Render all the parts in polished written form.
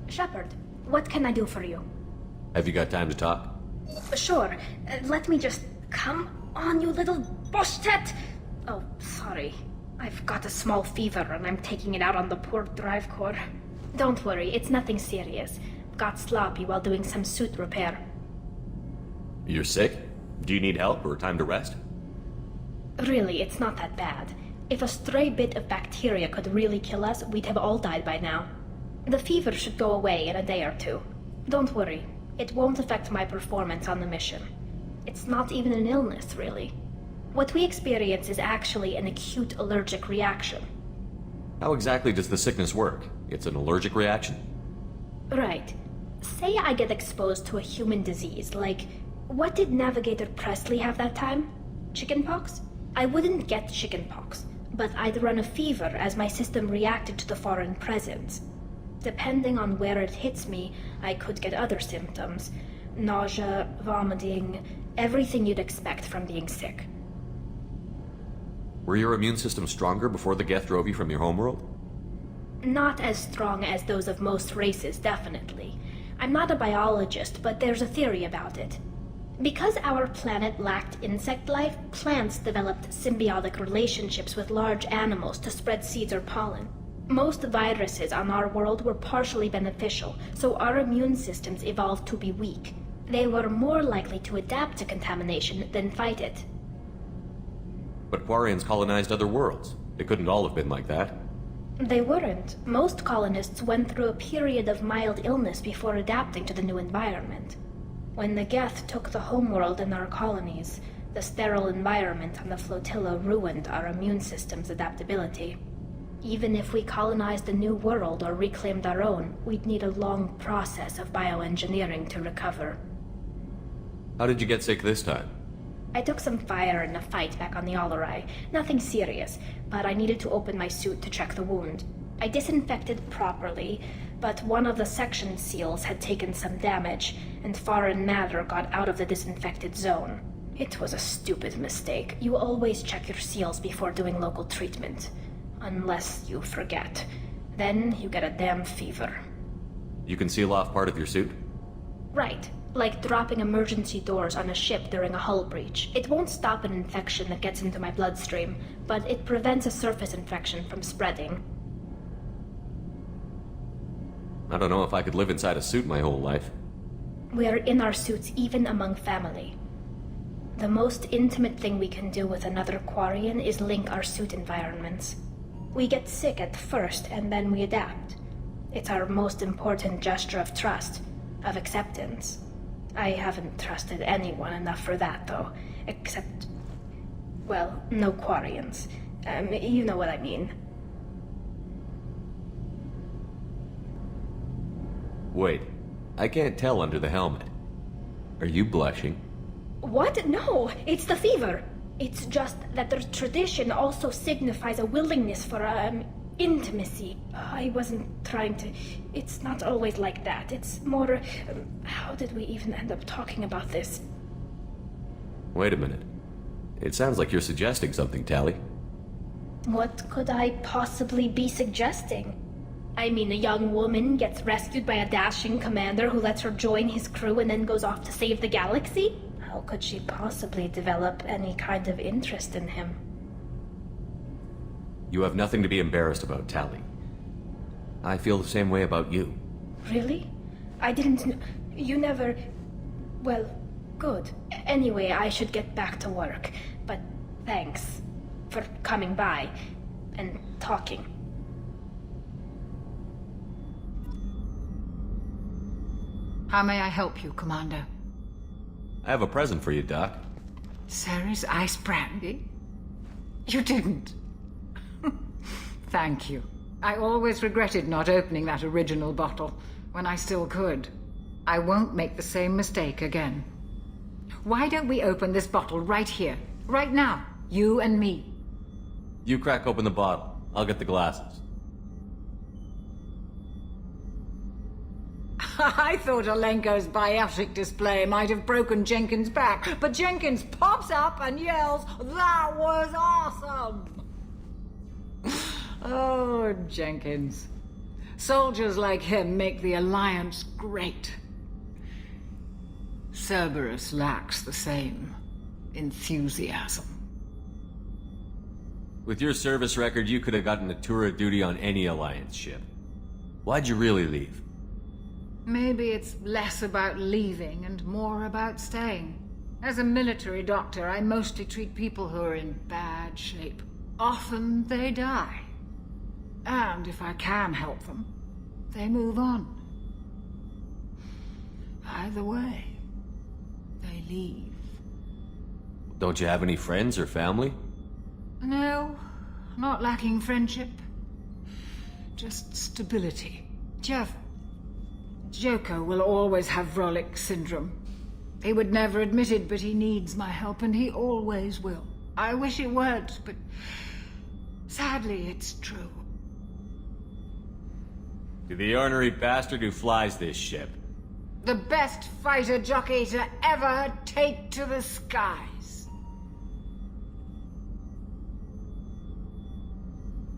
Shepard, what can I do for you? Have you got time to talk? Sure. Let me just... Come on, you little bushtet! Oh, sorry. I've got a small fever and I'm taking it out on the poor drive core. Don't worry, it's nothing serious. Got sloppy while doing some suit repair. You're sick? Do you need help or time to rest? Really, it's not that bad. If a stray bit of bacteria could really kill us, we'd have all died by now. The fever should go away in a day or two. Don't worry, it won't affect my performance on the mission. It's not even an illness, really. What we experience is actually an acute allergic reaction. How exactly does the sickness work? It's an allergic reaction? Right. Say I get exposed to a human disease, like... What did Navigator Presley have that time? Chickenpox? I wouldn't get chickenpox, but I'd run a fever as my system reacted to the foreign presence. Depending on where it hits me, I could get other symptoms. Nausea, vomiting, everything you'd expect from being sick. Were your immune system stronger before the Geth drove you from your homeworld? Not as strong as those of most races, definitely. I'm not a biologist, but there's a theory about it. Because our planet lacked insect life, plants developed symbiotic relationships with large animals to spread seeds or pollen. Most viruses on our world were partially beneficial, so our immune systems evolved to be weak. They were more likely to adapt to contamination than fight it. But Quarians colonized other worlds. It couldn't all have been like that. They weren't. Most colonists went through a period of mild illness before adapting to the new environment. When the Geth took the homeworld in our colonies, the sterile environment on the flotilla ruined our immune system's adaptability. Even if we colonized a new world or reclaimed our own, we'd need a long process of bioengineering to recover. How did you get sick this time? I took some fire in a fight back on the Allerai. Nothing serious, but I needed to open my suit to check the wound. I disinfected properly, but one of the section seals had taken some damage, and foreign matter got out of the disinfected zone. It was a stupid mistake. You always check your seals before doing local treatment. Unless you forget. Then you get a damn fever. You can seal off part of your suit? Right. Like dropping emergency doors on a ship during a hull breach. It won't stop an infection that gets into my bloodstream, but it prevents a surface infection from spreading. I don't know if I could live inside a suit my whole life. We're in our suits even among family. The most intimate thing we can do with another Quarian is link our suit environments. We get sick at first, and then we adapt. It's our most important gesture of trust, of acceptance. I haven't trusted anyone enough for that, though. Except... well, no Quarians. You know what I mean. Wait, I can't tell under the helmet. Are you blushing? What? No, it's the fever. It's just that the tradition also signifies a willingness for, intimacy. I wasn't trying to... It's not always like that. It's more... how did we even end up talking about this? Wait a minute. It sounds like you're suggesting something, Tali. What could I possibly be suggesting? I mean, a young woman gets rescued by a dashing commander who lets her join his crew and then goes off to save the galaxy? How could she possibly develop any kind of interest in him? You have nothing to be embarrassed about, Tali. I feel the same way about you. Really? I didn't you never... Well, good. Anyway, I should get back to work. But thanks for coming by and talking. How may I help you, Commander? I have a present for you, Doc. Sarah's ice brandy? You didn't. Thank you. I always regretted not opening that original bottle when I still could. I won't make the same mistake again. Why don't we open this bottle right here, right now, you and me? You crack open the bottle. I'll get the glasses. I thought Alenko's biotic display might have broken Jenkins' back, but Jenkins pops up and yells, "That was awesome!" Oh, Jenkins. Soldiers like him make the Alliance great. Cerberus lacks the same enthusiasm. With your service record, you could have gotten a tour of duty on any Alliance ship. Why'd you really leave? Maybe it's less about leaving and more about staying. As a military doctor, I mostly treat people who are in bad shape. Often they die. And if I can help them, they move on. Either way, they leave. Don't you have any friends or family? No, not lacking friendship. Just stability. Joker will always have Vrolic syndrome. He would never admit it, but he needs my help, and he always will. I wish it weren't, but sadly, it's true. To the ornery bastard who flies this ship. The best fighter jockey to ever take to the skies.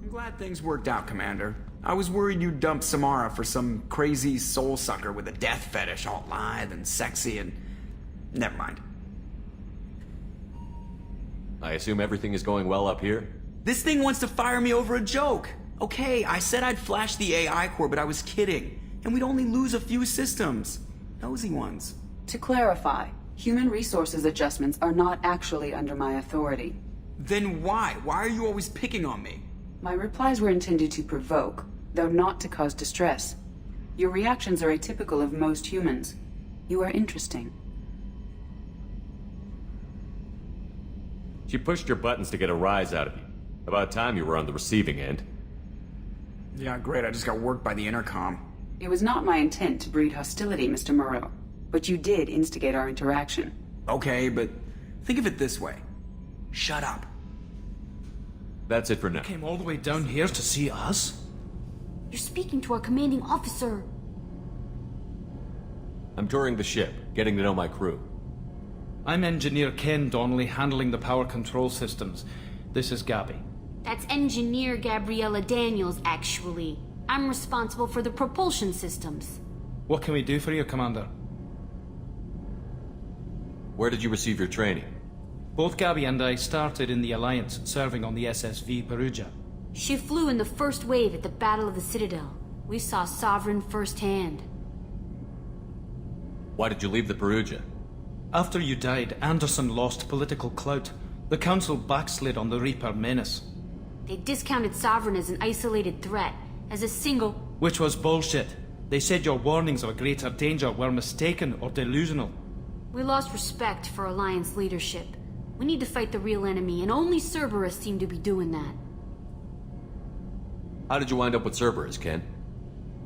I'm glad things worked out, Commander. I was worried you'd dump Samara for some crazy soul sucker with a death fetish, all lithe and sexy and... Never mind. I assume everything is going well up here? This thing wants to fire me over a joke. Okay, I said I'd flash the AI core, but I was kidding. And we'd only lose a few systems. Nosy ones. To clarify, human resources adjustments are not actually under my authority. Then why? Why are you always picking on me? My replies were intended to provoke, though not to cause distress. Your reactions are atypical of most humans. You are interesting. She pushed your buttons to get a rise out of you. About time you were on the receiving end. Yeah, great. I just got worked by the intercom. It was not my intent to breed hostility, Mr. Moreau, but you did instigate our interaction. Okay, but think of it this way. Shut up. That's it for now. Came all the way down here to see us? You're speaking to our commanding officer. I'm touring the ship, getting to know my crew. I'm Engineer Ken Donnelly, handling the power control systems. This is Gabby. That's Engineer Gabriella Daniels, actually. I'm responsible for the propulsion systems. What can we do for you, Commander? Where did you receive your training? Both Gabby and I started in the Alliance, serving on the SSV Perugia. She flew in the first wave at the Battle of the Citadel. We saw Sovereign firsthand. Why did you leave the Perugia? After you died, Anderson lost political clout. The Council backslid on the Reaper menace. They discounted Sovereign as an isolated threat, as a single... Which was bullshit. They said your warnings of a greater danger were mistaken or delusional. We lost respect for Alliance leadership. We need to fight the real enemy, and only Cerberus seemed to be doing that. How did you wind up with Cerberus, Ken?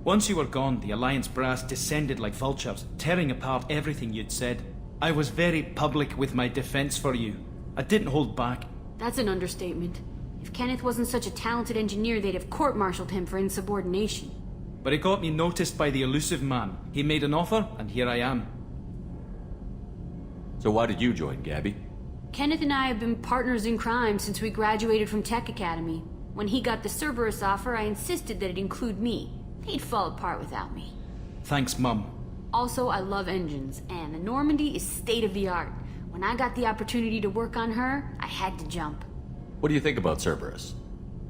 Once you were gone, the Alliance brass descended like vultures, tearing apart everything you'd said. I was very public with my defense for you. I didn't hold back. That's an understatement. If Kenneth wasn't such a talented engineer, they'd have court-martialed him for insubordination. But it got me noticed by the elusive man. He made an offer, and here I am. So why did you join, Gabby? Kenneth and I have been partners in crime since we graduated from Tech Academy. When he got the Cerberus offer, I insisted that it include me. He'd fall apart without me. Thanks, Mum. Also, I love engines, and the Normandy is state-of-the-art. When I got the opportunity to work on her, I had to jump. What do you think about Cerberus?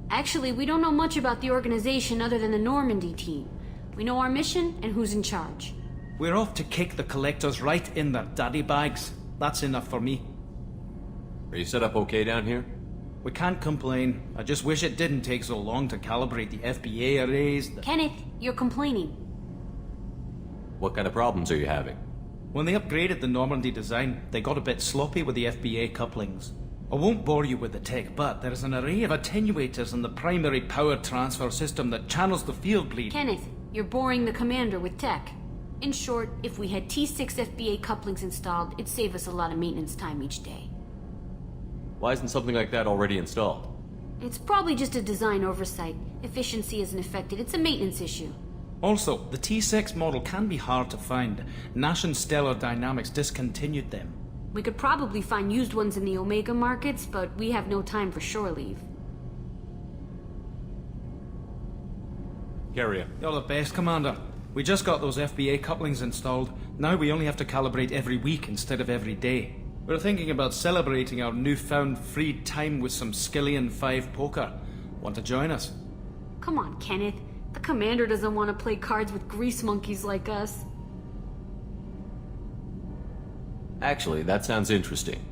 Actually, we don't know much about the organization other than the Normandy team. We know our mission and who's in charge. We're off to kick the Collectors right in their daddy bags. That's enough for me. Are you set up okay down here? We can't complain. I just wish it didn't take so long to calibrate the FBA arrays. Kenneth, you're complaining. What kind of problems are you having? When they upgraded the Normandy design, they got a bit sloppy with the FBA couplings. I won't bore you with the tech, but there is an array of attenuators in the primary power transfer system that channels the field bleed. Kenneth, you're boring the commander with tech. In short, if we had T6 FBA couplings installed, it'd save us a lot of maintenance time each day. Why isn't something like that already installed? It's probably just a design oversight. Efficiency isn't affected, it's a maintenance issue. Also, the T6 model can be hard to find. Nash and Stellar Dynamics discontinued them. We could probably find used ones in the Omega markets, but we have no time for shore leave. Carrier. You're the best, Commander. We just got those FBA couplings installed. Now we only have to calibrate every week instead of every day. We're thinking about celebrating our newfound free time with some Skillian 5 poker. Want to join us? Come on, Kenneth. The commander doesn't want to play cards with grease monkeys like us. Actually, that sounds interesting.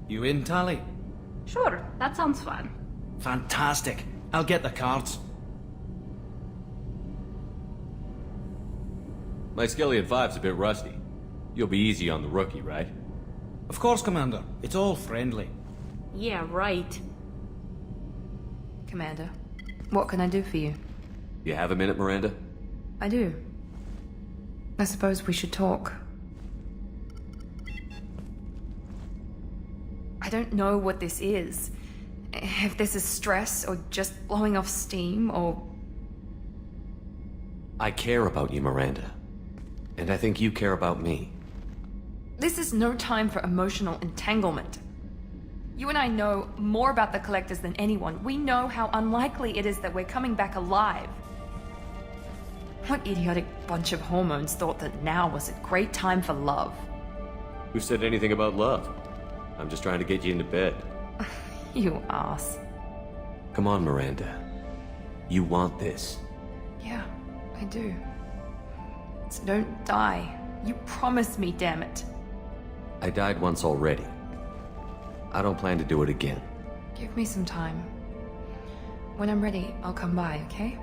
You in, Tally? Sure, that sounds fun. Fantastic. I'll get the cards. My Skillian 5's a bit rusty. You'll be easy on the rookie, right? Of course, Commander. It's all friendly. Yeah, right. Commander, what can I do for you? You have a minute, Miranda? I do. I suppose we should talk. I don't know what this is. If this is stress, or just blowing off steam, or... I care about you, Miranda. And I think you care about me. This is no time for emotional entanglement. You and I know more about the Collectors than anyone. We know how unlikely it is that we're coming back alive. What idiotic bunch of hormones thought that now was a great time for love? Who said anything about love? I'm just trying to get you into bed. You ass. Come on, Miranda. You want this. Yeah, I do. So don't die. You promised me, damn it. I died once already. I don't plan to do it again. Give me some time. When I'm ready, I'll come by, okay?